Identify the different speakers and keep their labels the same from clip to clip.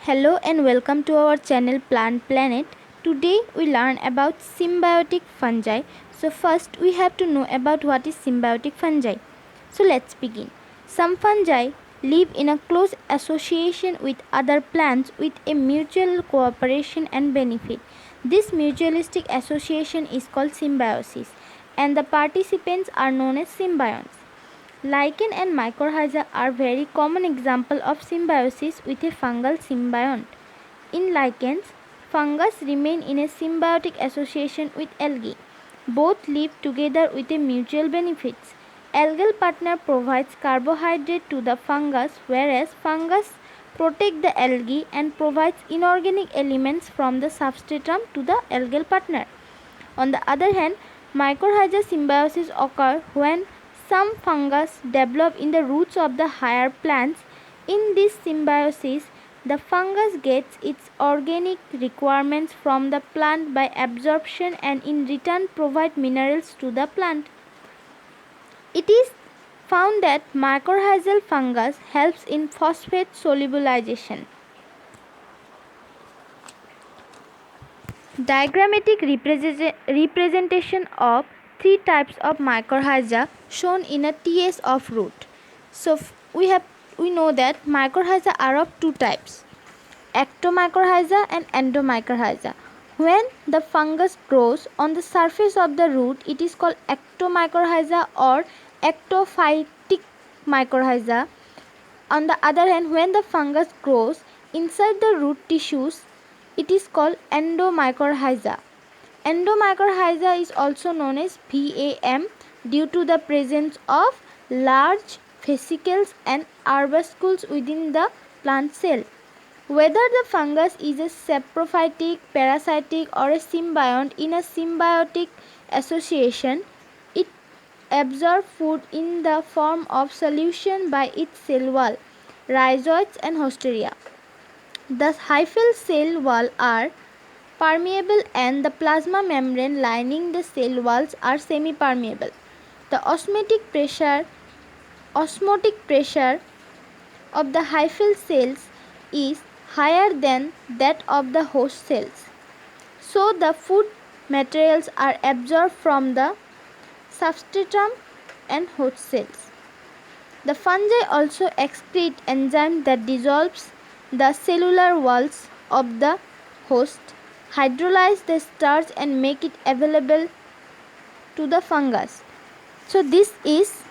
Speaker 1: Hello and welcome to our channel Plant Planet. Today we learn about symbiotic fungi. So first we have to know about what is symbiotic fungi. So let's begin. Some fungi live in a close association with other plants with a mutual cooperation and benefit. This mutualistic association is called symbiosis and the participants are known as symbionts. Lichen and mycorrhiza are very common example of symbiosis with a fungal symbiont. In lichens, fungus remain in a symbiotic association with algae. Both live together with a mutual benefits. Algal partner provides carbohydrate to the fungus, whereas fungus protect the algae and provides inorganic elements from the substratum to the algal partner. On the other hand, mycorrhiza symbiosis occur when some fungus develop in the roots of the higher plants. In this symbiosis, the fungus gets its organic requirements from the plant by absorption and in return provide minerals to the plant. It is found that mycorrhizal fungus helps in phosphate solubilization. Diagrammatic representation of three types of mycorrhiza shown in a TS of root. So we know that mycorrhiza are of two types, ectomycorrhiza and endomycorrhiza. When the fungus grows on the surface of the root, it is called ectomycorrhiza or ectophytic mycorrhiza. On the other hand, when the fungus grows inside the root tissues, it is called endomycorrhiza. Endomycorrhiza is also known as VAM due to the presence of large vesicles and arbuscules within the plant cell. Whether the fungus is a saprophytic, parasitic or a symbiont, in a symbiotic association, it absorbs food in the form of solution by its cell wall, rhizoids and hostea. The hyphal cell wall are permeable and the plasma membrane lining the cell walls are semi-permeable. The osmotic pressure of the hyphal cells is higher than that of the host cells. So the food materials are absorbed from the substratum and host cells. The fungi also excrete enzyme that dissolves the cellular walls of the host, hydrolyze the starch and make it available to the fungus. So this is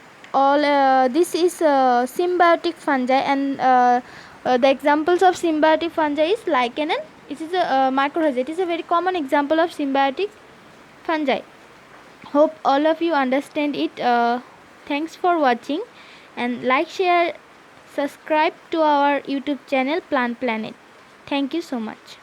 Speaker 1: symbiotic fungi, and the examples of symbiotic fungi is lichen and it is a mycorrhiza. It is a very common example of symbiotic fungi. Hope all of you understand it. Thanks for watching and like, share, subscribe to our YouTube channel Plant Planet. Thank you so much.